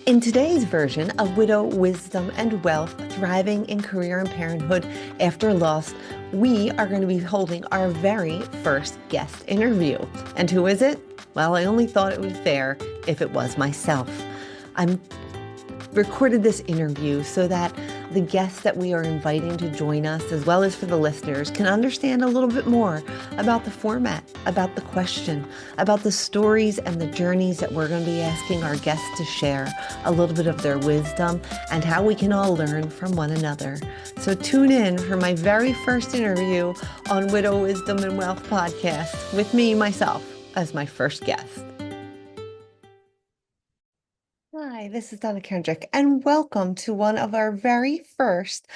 In today's version of Widow Wisdom and Wealth, Thriving in Career and Parenthood After Loss, we are going to be holding our very first guest interview. And who is it? Well, I only thought it was fair if it was myself. I'm recorded this interview so that the guests that we are inviting to join us, as well as for the listeners, can understand a little bit more about the format, about the question, about the stories and the journeys that we're going to be asking our guests to share, a little bit of their wisdom and how we can all learn from one another. So tune in for my very first interview on Widow Wisdom and Wealth podcast with me, myself, as my first guest. Hi, this is Donna Kendrick, and welcome to one of our very first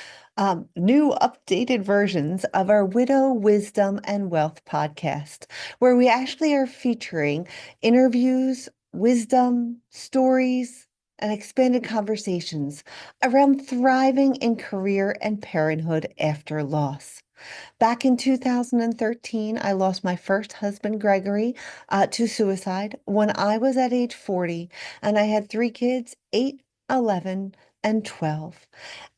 new updated versions of our Widow Wisdom and Wealth podcast, where we actually are featuring interviews, wisdom, stories, and expanded conversations around thriving in career and parenthood after loss. Back in 2013, I lost my first husband, Gregory, to suicide when I was at age 40, and I had three kids, 8, 11, and 12.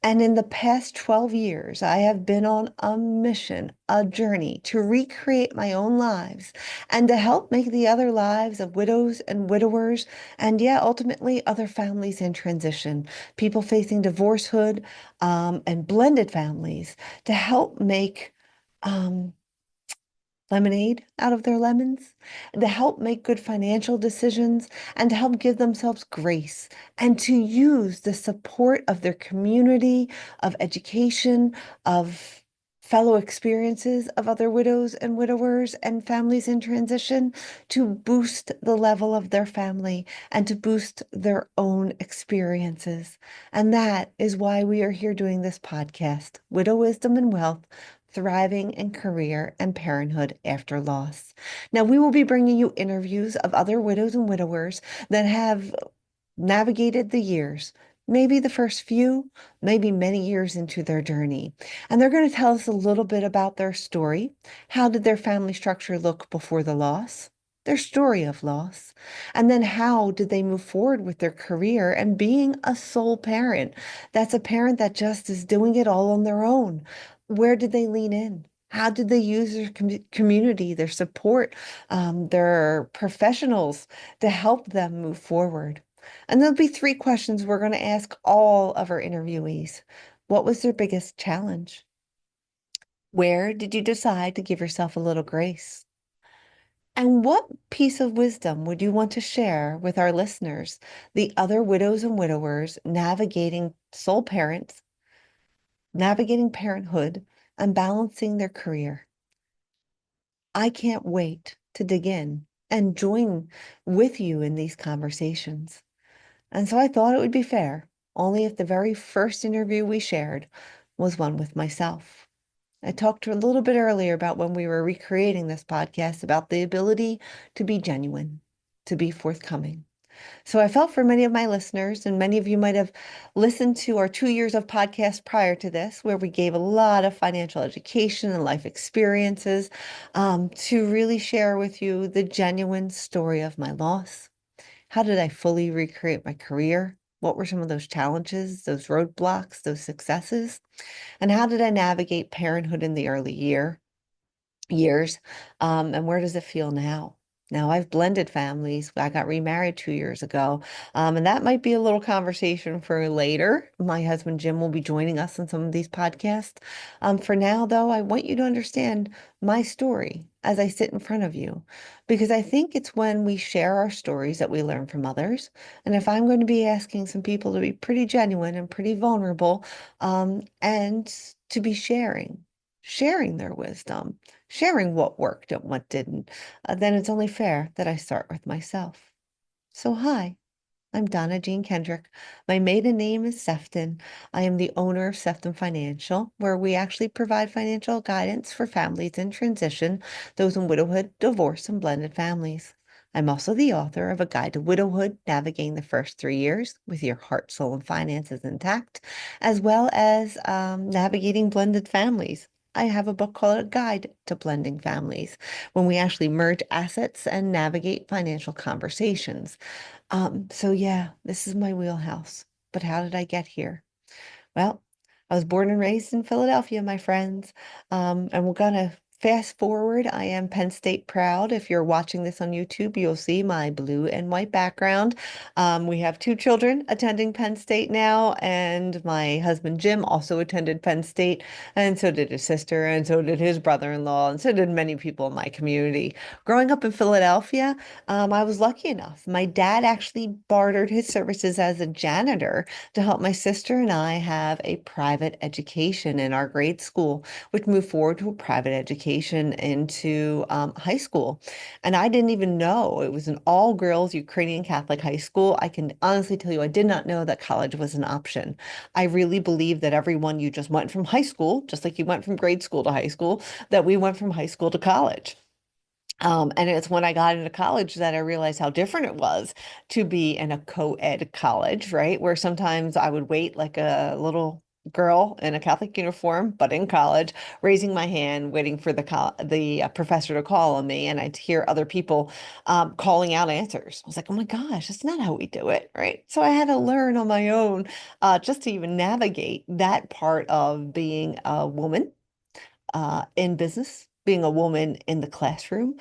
And in the past 12 years, I have been on a mission, a journey to recreate my own lives and to help make the other lives of widows and widowers, and yeah, ultimately other families in transition, people facing divorcehood, and blended families, to help make um, lemonade out of their lemons, to help make good financial decisions, and to help give themselves grace, and to use the support of their community, of education, of fellow experiences of other widows and widowers and families in transition to boost the level of their family and to boost their own experiences. And that is why we are here doing this podcast, Widow Wisdom and Wealth, Thriving in Career and Parenthood After Loss. Now, we will be bringing you interviews of other widows and widowers that have navigated the years, maybe the first few, maybe many years into their journey. And they're going to tell us a little bit about their story. How did their family structure look before the loss? Their story of loss. And then how did they move forward with their career and being a sole parent? That's a parent that just is doing it all on their own. Where did they lean in? How did they use their community, their support, their professionals to help them move forward? And there'll be three questions we're going to ask all of our interviewees. What was their biggest challenge? Where did you decide to give yourself a little grace? And what piece of wisdom would you want to share with our listeners, the other widows and widowers navigating sole parents, navigating parenthood, and balancing their career? I can't wait to dig in and join with you in these conversations. And so I thought it would be fair, only if the very first interview we shared was one with myself. I talked a little bit earlier about when we were recreating this podcast about the ability to be genuine, to be forthcoming. So I felt for many of my listeners, and many of you might have listened to our 2 years of podcast prior to this, where we gave a lot of financial education and life experiences, to really share with you the genuine story of my loss. How did I fully recreate my career? What were some of those challenges, those roadblocks, those successes? And how did I navigate parenthood in the early years? And where does it feel now? Now I've blended families. I got remarried 2 years ago. And that might be a little conversation for later. My husband, Jim, will be joining us on some of these podcasts. For now, though, I want you to understand my story as I sit in front of you, because I think it's when we share our stories that we learn from others. And if I'm going to be asking some people to be pretty genuine and pretty vulnerable, and to be sharing their wisdom, sharing what worked and what didn't, then it's only fair that I start with myself. So, hi, I'm Donna Jean Kendrick. My maiden name is Sefton. I am the owner of Sefton Financial, where we actually provide financial guidance for families in transition, those in widowhood, divorce, and blended families. I'm also the author of A Guide to Widowhood, Navigating the First 3 Years with Your Heart, Soul, and Finances Intact, as well as Navigating Blended Families, I have a book called A Guide to Blending Families, when we actually merge assets and navigate financial conversations. So yeah, this is my wheelhouse. But how did I get here? Well, I was born and raised in Philadelphia, my friends. And we're gonna fast forward. I am Penn State proud. If you're watching this on YouTube, you'll see my blue and white background. We have two children attending Penn State now, and my husband Jim also attended Penn State, and so did his sister, and so did his brother-in-law, and so did many people in my community. Growing up in Philadelphia, I was lucky enough. My dad actually bartered his services as a janitor to help my sister and I have a private education in our grade school, which moved forward to a private education into high school. And I didn't even know it was an all-girls Ukrainian Catholic high school. I can honestly tell you, I did not know that college was an option. I really believe that everyone, you just went from high school, just like you went from grade school to high school, that we went from high school to college. And it's when I got into college that I realized how different it was to be in a co-ed college, right? Where sometimes I would wait like a little girl in a Catholic uniform, but in college, raising my hand, waiting for the professor to call on me, and I'd hear other people calling out answers. I was like, oh my gosh, that's not how we do it, right? So I had to learn on my own just to even navigate that part of being a woman in business, being a woman in the classroom,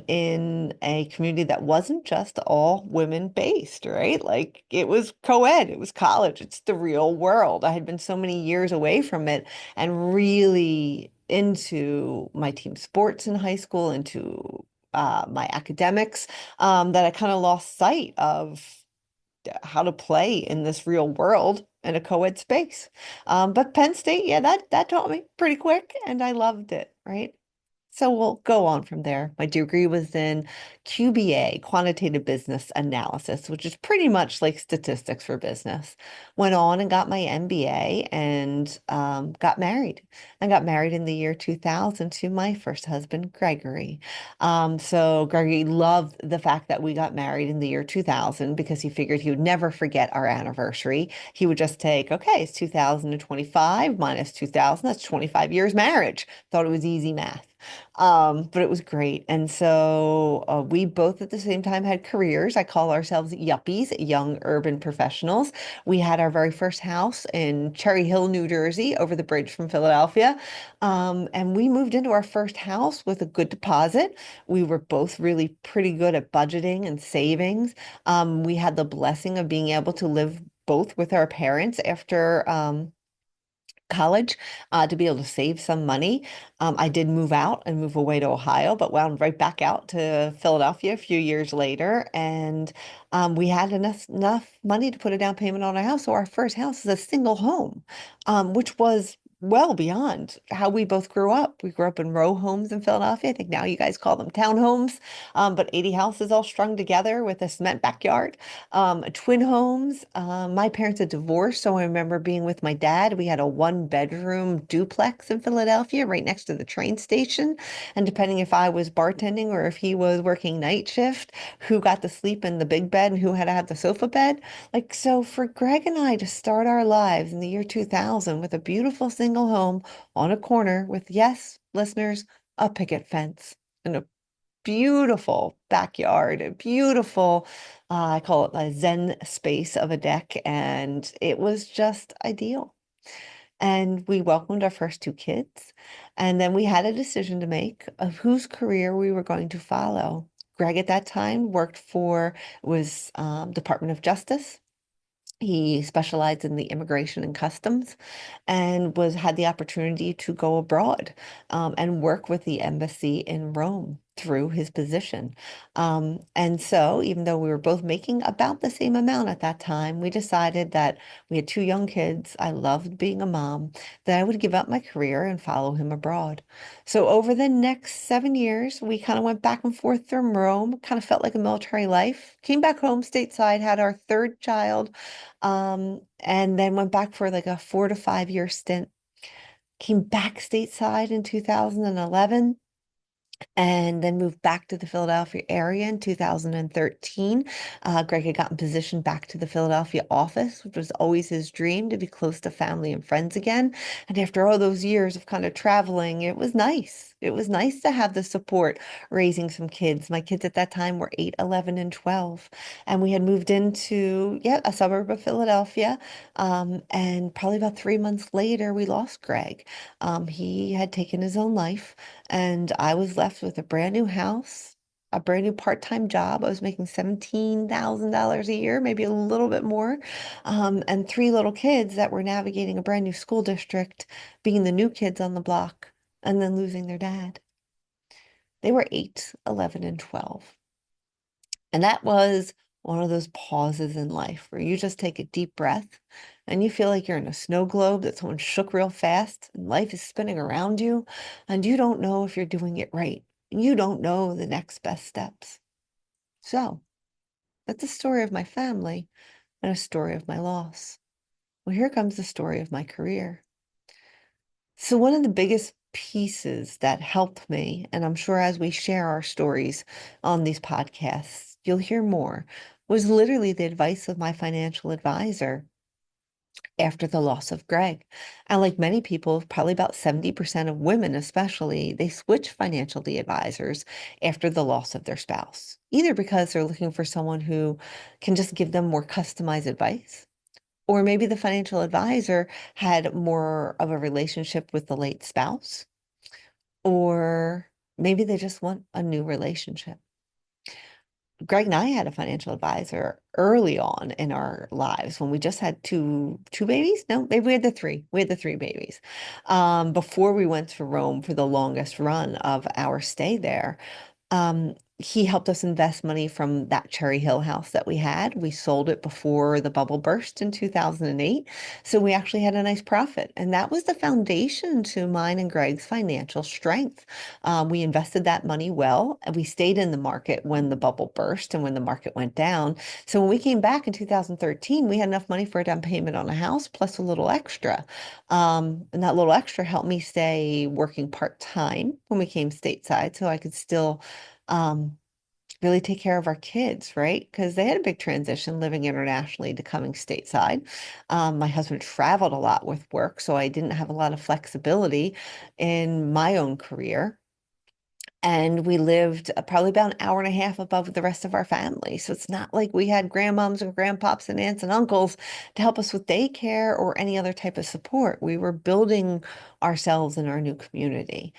in a community that wasn't just all women based, right? Like it was co-ed, it was college, it's the real world. I had been so many years away from it and really into my team sports in high school, into my academics, that I kind of lost sight of how to play in this real world in a co-ed space. But Penn State, yeah, that taught me pretty quick, and I loved it, right? So we'll go on from there. My degree was in QBA, quantitative business analysis, which is pretty much like statistics for business. Went on and got my MBA and got married. I got married in the year 2000 to my first husband, Gregory. So Gregory loved the fact that we got married in the year 2000 because he figured he would never forget our anniversary. He would just take, okay, it's 2025 minus 2000, that's 25 years marriage. Thought it was easy math. But it was great. And so we both at the same time had careers. I call ourselves yuppies, young urban professionals. We had our very first house in Cherry Hill, New Jersey, over the bridge from Philadelphia. And we moved into our first house with a good deposit. We were both really pretty good at budgeting and savings. We had the blessing of being able to live both with our parents after college to be able to save some money. I did move out and move away to Ohio, but wound right back out to Philadelphia a few years later. And we had enough money to put a down payment on our house. So our first house is a single home, which was well beyond how we both grew up. We grew up in row homes in Philadelphia. I think now you guys call them townhomes, but 80 houses all strung together with a cement backyard. Twin homes. My parents had divorced, so I remember being with my dad. We had a one-bedroom duplex in Philadelphia right next to the train station. And depending if I was bartending or if he was working night shift, who got to sleep in the big bed and who had to have the sofa bed. Like, so for Greg and I to start our lives in the year 2000 with a beautiful single home on a corner with, yes, listeners, a picket fence and a beautiful backyard, a beautiful, I call it a Zen space of a deck, and it was just ideal. And we welcomed our first two kids, and then we had a decision to make of whose career we were going to follow. Greg at that time worked for was Department of Justice. He specialized in the immigration and customs and was had the opportunity to go abroad and work with the embassy in Rome through his position. And so, even though we were both making about the same amount at that time, we decided that we had two young kids. I loved being a mom, that I would give up my career and follow him abroad. So, over the next 7 years, we kind of went back and forth from Rome, kind of felt like a military life. Came back home stateside, had our third child, and then went back for like a 4 to 5 year stint. Came back stateside in 2011 and then moved back to the Philadelphia area in 2013. Greg had gotten positioned back to the Philadelphia office, which was always his dream to be close to family and friends again. And after all those years of kind of traveling, it was nice. It was nice to have the support raising some kids. My kids at that time were 8, 11, and 12. And we had moved into, yeah, a suburb of Philadelphia. And probably about 3 months later, we lost Greg. He had taken his own life. And I was left with a brand new house, a brand new part-time job. I was making $17,000 a year, maybe a little bit more, and three little kids that were navigating a brand new school district, being the new kids on the block, and then losing their dad. They were 8, 11, and 12. And that was one of those pauses in life where you just take a deep breath and you feel like you're in a snow globe that someone shook real fast and life is spinning around you and you don't know if you're doing it right. You don't know the next best steps. So that's a story of my family and a story of my loss. Well, here comes the story of my career. So one of the biggest pieces that helped me, and I'm sure as we share our stories on these podcasts, you'll hear more, was literally the advice of my financial advisor after the loss of Greg. And like many people, probably about 70% of women especially, they switch financial advisors after the loss of their spouse, either because they're looking for someone who can just give them more customized advice, or maybe the financial advisor had more of a relationship with the late spouse, or maybe they just want a new relationship. Greg and I had a financial advisor early on in our lives when we just had two babies. No, maybe we had the three. We had the three babies. Before we went to Rome for the longest run of our stay there. He helped us invest money from that Cherry Hill house that we had. We sold it before the bubble burst in 2008. So we actually had a nice profit. And that was the foundation to mine and Greg's financial strength. We invested that money well, and we stayed in the market when the bubble burst and when the market went down. So when we came back in 2013, we had enough money for a down payment on a house plus a little extra. And that little extra helped me stay working part-time when we came stateside so I could still um, really take care of our kids, right? Because they had a big transition living internationally to coming stateside. My husband traveled a lot with work, so I didn't have a lot of flexibility in my own career. And we lived probably about an hour and a half above the rest of our family. So it's not like we had grandmoms and grandpops and aunts and uncles to help us with daycare or any other type of support. We were building ourselves in our new community.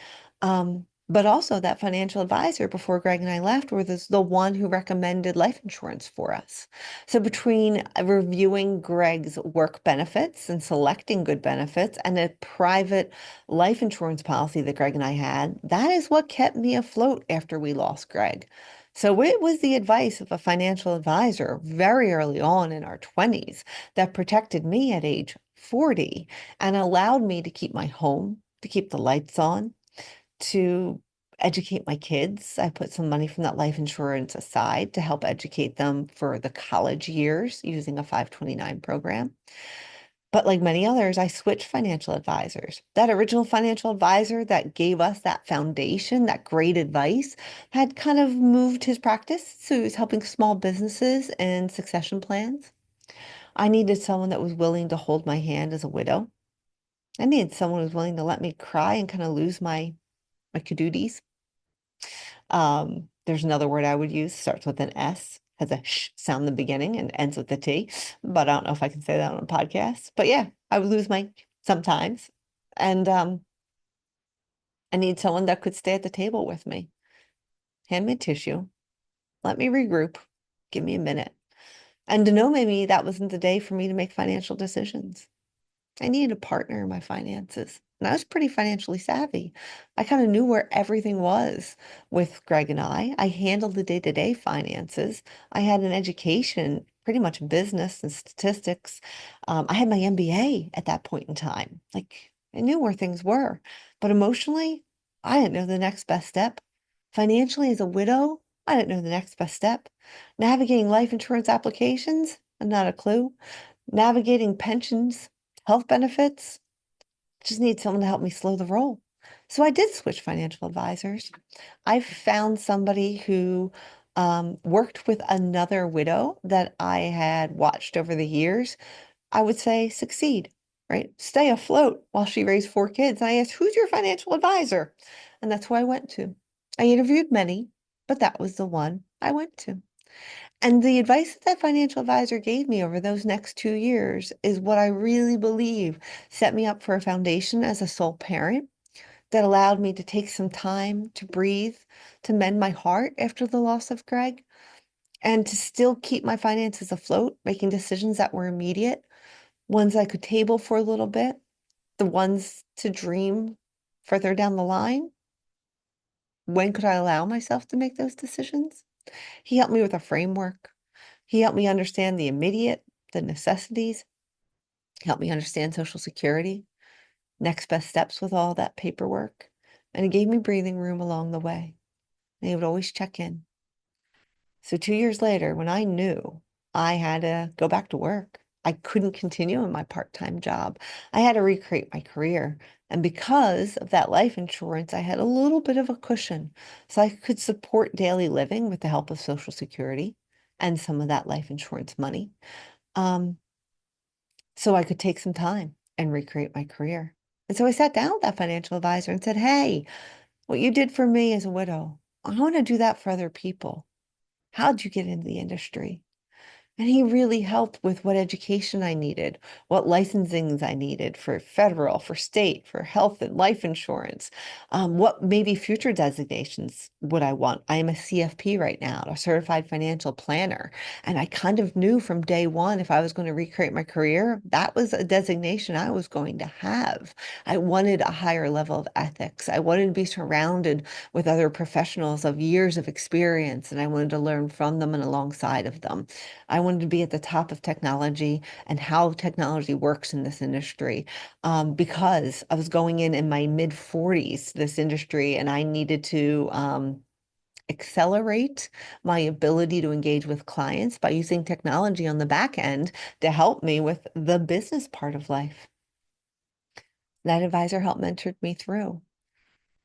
But also that financial advisor before Greg and I left was the one who recommended life insurance for us. So between reviewing Greg's work benefits and selecting good benefits and a private life insurance policy that Greg and I had, that is what kept me afloat after we lost Greg. So it was the advice of a financial advisor very early on in our 20s that protected me at age 40 and allowed me to keep my home, to keep the lights on, to educate my kids. I put some money from that life insurance aside to help educate them for the college years using a 529 program. But like many others, I switched financial advisors. That original financial advisor that gave us that foundation, that great advice, had kind of moved his practice. So he was helping small businesses and succession plans. I needed someone that was willing to hold my hand as a widow. I needed someone who was willing to let me cry and kind of lose my cadooties. There's another word I would use, starts with an S, has a sh sound in the beginning and ends with a T, but I don't know if I can say that on a podcast. But yeah, I would lose my sometimes. And I need someone that could stay at the table with me, hand me tissue, let me regroup, give me a minute. And to know maybe that wasn't the day for me to make financial decisions. I needed a partner in my finances. And I was pretty financially savvy. I kind of knew where everything was with Greg and I. I handled the day-to-day finances. I had an education, pretty much business and statistics. I had my MBA at that point in time. Like I knew where things were. But emotionally, I didn't know the next best step. Financially, as a widow, I didn't know the next best step. Navigating life insurance applications, not a clue. Navigating pensions, health benefits, just need someone to help me slow the roll. So I did switch financial advisors. I found somebody who worked with another widow that I had watched over the years, I would say succeed, right? Stay afloat while she raised four kids. And I asked, who's your financial advisor? And that's who I went to. I interviewed many, but that was the one I went to. And the advice that that financial advisor gave me over those next 2 years is what I really believe set me up for a foundation as a sole parent that allowed me to take some time to breathe, to mend my heart after the loss of Greg, and to still keep my finances afloat, making decisions that were immediate, ones I could table for a little bit, the ones to dream further down the line. When could I allow myself to make those decisions? He helped me with a framework. He helped me understand the immediate, the necessities, helped me understand Social Security, next best steps with all that paperwork. And he gave me breathing room along the way. And he would always check in. So 2 years later, when I knew I had to go back to work, I couldn't continue in my part-time job. I had to recreate my career. And because of that life insurance, I had a little bit of a cushion. So I could support daily living with the help of Social Security and some of that life insurance money. Um, so I could take some time and recreate my career. And so I sat down with that financial advisor and said, hey, what you did for me as a widow, I want to do that for other people. How'd you get into the industry? And he really helped with what education I needed, what licensings I needed for federal, for state, for health and life insurance, what maybe future designations would I want. I am a CFP right now, a certified financial planner. And I kind of knew from day one, if I was going to recreate my career, that was a designation I was going to have. I wanted a higher level of ethics. I wanted to be surrounded with other professionals of years of experience, and I wanted to learn from them and alongside of them. I wanted to be at the top of technology and how technology works in this industry, because I was going in my mid 40s, this industry, and I needed to accelerate my ability to engage with clients by using technology on the back end to help me with the business part of life. That advisor helped mentor me through.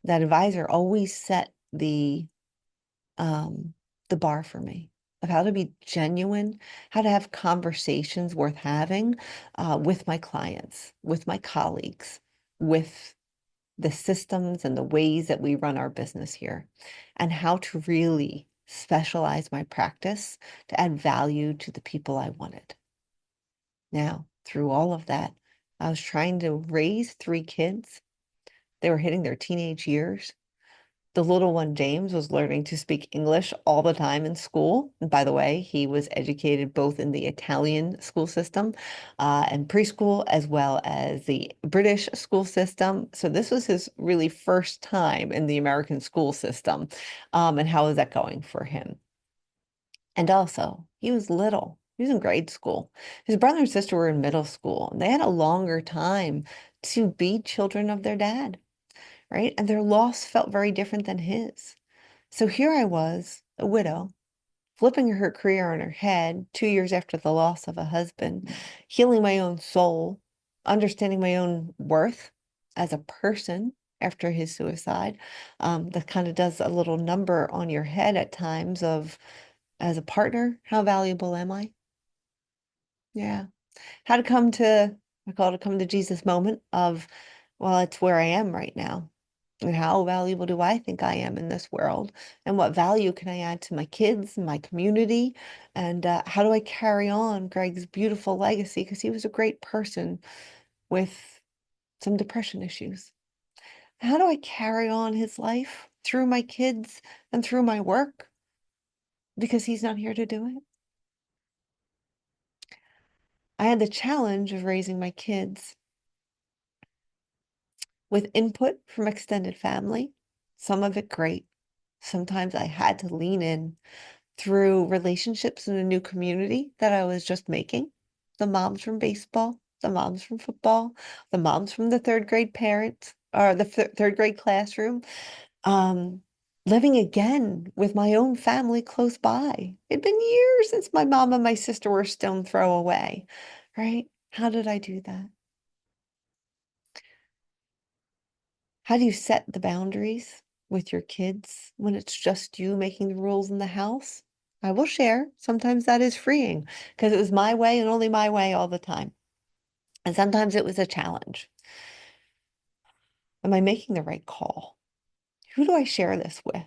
That advisor always set um, the bar for me of how to be genuine, how to have conversations worth having with my clients, with my colleagues, with the systems and the ways that we run our business here, and how to really specialize my practice to add value to the people I wanted. Now, through all of that, I was trying to raise three kids. They were hitting their teenage years. The little one, James, was learning to speak English all the time in school. And by the way, he was educated both in the Italian school system and preschool, as well as the British school system. So this was his really first time in the American school system. And how was that going for him? And also, he was little. He was in grade school. His brother and sister were in middle school. And they had a longer time to be children of their dad, right? And their loss felt very different than his. So here I was, a widow, flipping her career on her head 2 years after the loss of a husband, healing my own soul, understanding my own worth as a person after his suicide. That kind of does a little number on your head at times of, as a partner, how valuable am I? Yeah. How to come to, I call it a come to Jesus moment of, well, it's where I am right now. And how valuable do I think I am in this world? And what value can I add to my kids and my community? And how do I carry on Greg's beautiful legacy? Because he was a great person with some depression issues. How do I carry on his life through my kids and through my work? Because he's not here to do it. I had the challenge of raising my kids with input from extended family, some of it great. Sometimes I had to lean in through relationships in a new community that I was just making. The moms from baseball, the moms from football, the moms from the third grade parents or the third grade classroom. Um, Living again with my own family close by. It'd been years since my mom and my sister were a stone throw away, right? How did I do that? How do you set the boundaries with your kids when it's just you making the rules in the house? I will share. Sometimes that is freeing because it was my way and only my way all the time. And sometimes it was a challenge. Am I making the right call? Who do I share this with?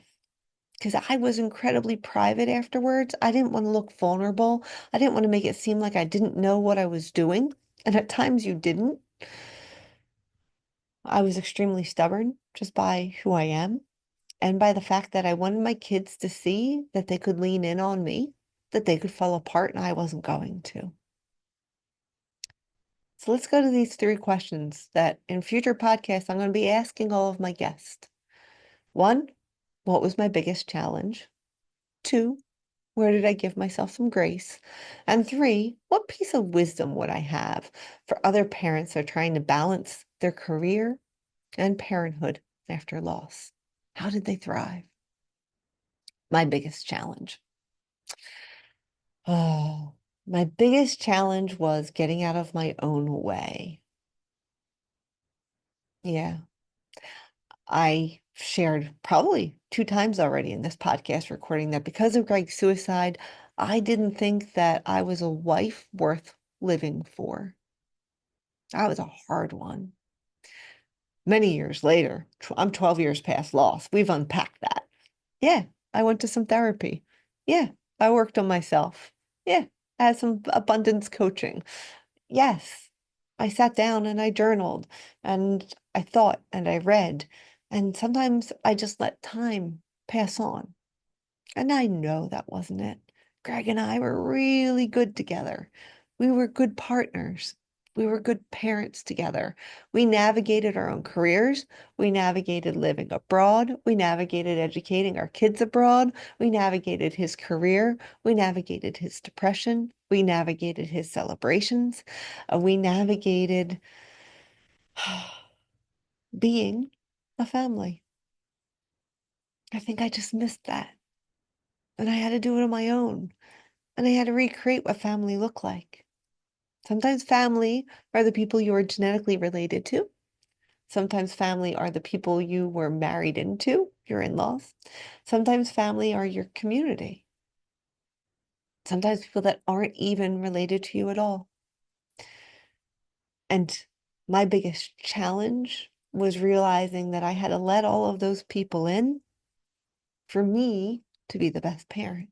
Because I was incredibly private afterwards. I didn't want to look vulnerable. I didn't want to make it seem like I didn't know what I was doing. And at times you didn't. I was extremely stubborn just by who I am and by the fact that I wanted my kids to see that they could lean in on me, that they could fall apart, and I wasn't going to. So let's go to these three questions that in future podcasts I'm going to be asking all of my guests. One, what was my biggest challenge? Two, where did I give myself some grace? And three, what piece of wisdom would I have for other parents who are trying to balance their career and parenthood after loss? How did they thrive? My biggest challenge. Oh, my biggest challenge was getting out of my own way. Yeah, I shared probably two times already in this podcast recording that because of Greg's suicide, I didn't think that I was a wife worth living for. That was a hard one. Many years later, I'm 12 years past loss. We've unpacked that. Yeah, I went to some therapy. Yeah, I worked on myself. Yeah, I had some abundance coaching. Yes, I sat down and I journaled and I thought and I read. And sometimes I just let time pass on. And I know that wasn't it. Greg and I were really good together. We were good partners. We were good parents together. We navigated our own careers. We navigated living abroad. We navigated educating our kids abroad. We navigated his career. We navigated his depression. We navigated his celebrations. We navigated being a family. I think I just missed that. And I had to do it on my own. And I had to recreate what family looked like. Sometimes family are the people you are genetically related to. Sometimes family are the people you were married into, your in-laws. Sometimes family are your community. Sometimes people that aren't even related to you at all. And my biggest challenge was realizing that I had to let all of those people in for me to be the best parent.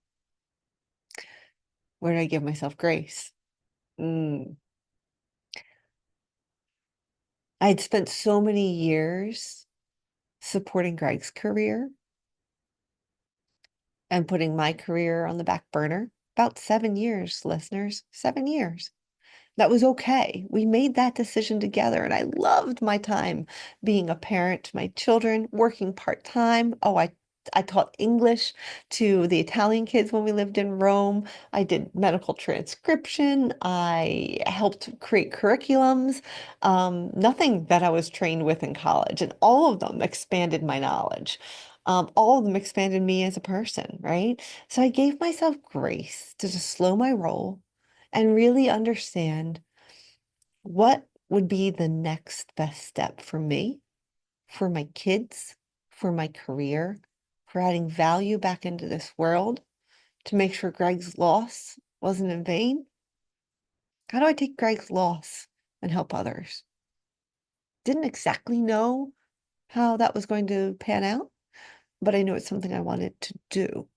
Where did I give myself grace? Mm. I had spent so many years supporting Greg's career and putting my career on the back burner. About 7 years, listeners, 7 years. That was okay. We made that decision together, and I loved my time being a parent to my children, working part-time. Oh, I taught English to the Italian kids when we lived in Rome. I did medical transcription. I helped create curriculums. Nothing that I was trained with in college, and all of them expanded my knowledge. All of them expanded me as a person, right? So I gave myself grace to just slow my roll and really understand what would be the next best step for me, for my kids, for my career, for adding value back into this world to make sure Greg's loss wasn't in vain. How do I take Greg's loss and help others? Didn't exactly know how that was going to pan out, but I knew it's something I wanted to do.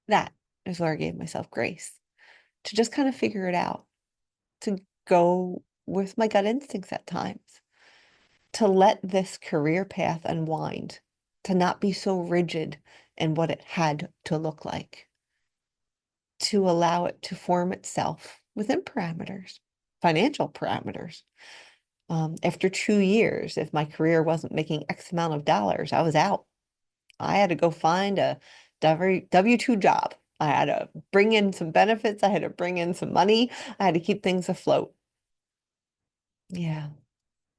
That is where I gave myself grace to just kind of figure it out, to go with my gut instincts at times, to let this career path unwind, to not be so rigid in what it had to look like, to allow it to form itself within parameters, financial parameters. After 2 years, if my career wasn't making X amount of dollars, I was out. I had to go find a W-2 job. I had to bring in some benefits. I had to bring in some money. I had to keep things afloat. Yeah.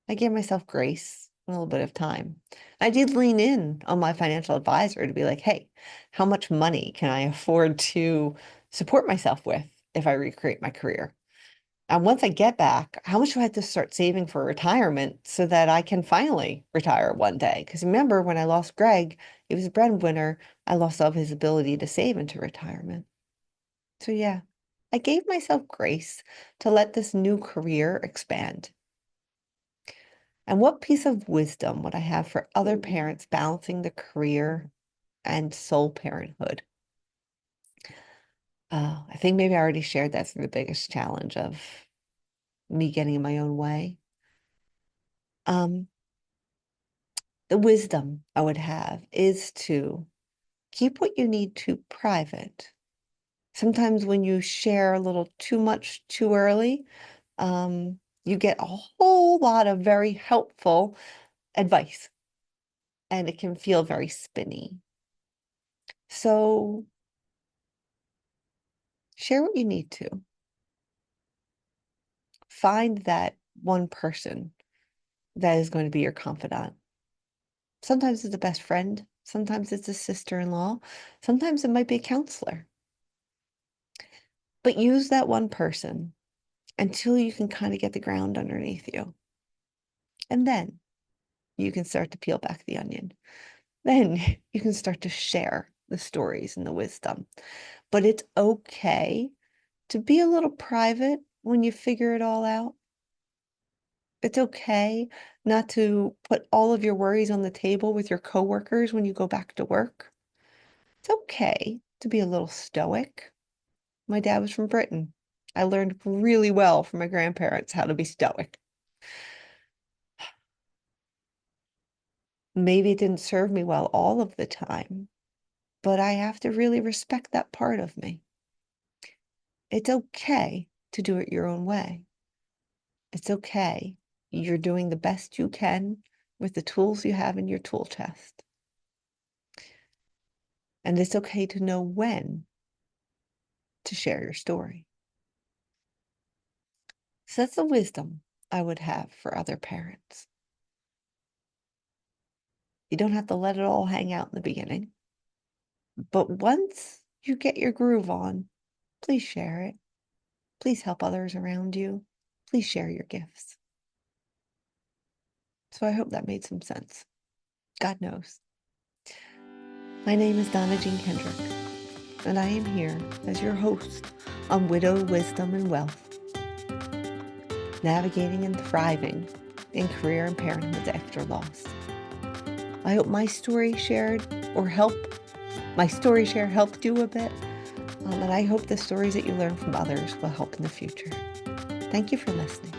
I gave myself grace, a little bit of time. I did lean in on my financial advisor to be like, hey, how much money can I afford to support myself with if I recreate my career? And once I get back, how much do I have to start saving for retirement so that I can finally retire one day? Because remember, when I lost Greg, he was a breadwinner. I lost all of his ability to save into retirement. So yeah, I gave myself grace to let this new career expand. And what piece of wisdom would I have for other parents balancing the career and sole parenthood? I think maybe I already shared that's the biggest challenge of me getting in my own way. Um, the wisdom I would have is to keep what you need to private. Sometimes when you share a little too much too early, you get a whole lot of very helpful advice, and it can feel very spinny. So share what you need to. Find that one person that is going to be your confidant. Sometimes it's a best friend, sometimes it's a sister-in-law, sometimes it might be a counselor. But use that one person until you can kind of get the ground underneath you. And then you can start to peel back the onion. Then you can start to share the stories and the wisdom. But it's okay to be a little private when you figure it all out. It's okay not to put all of your worries on the table with your coworkers when you go back to work. It's okay to be a little stoic. My dad was from Britain. I learned really well from my grandparents how to be stoic. Maybe it didn't serve me well all of the time, but I have to really respect that part of me. It's okay to do it your own way. It's okay. You're doing the best you can with the tools you have in your tool chest. And it's okay to know when to share your story. So that's the wisdom I would have for other parents. You don't have to let it all hang out in the beginning. But once you get your groove on, please share it. Please help others around you. Please share your gifts. So I hope that made some sense. God knows. My name is Donna Kendrick, and I am here as your host on Widow, Wisdom, and Wealth, navigating and thriving in career and parenthood after loss. I hope my story shared helped you a bit, and I hope the stories that you learn from others will help in the future. Thank you for listening.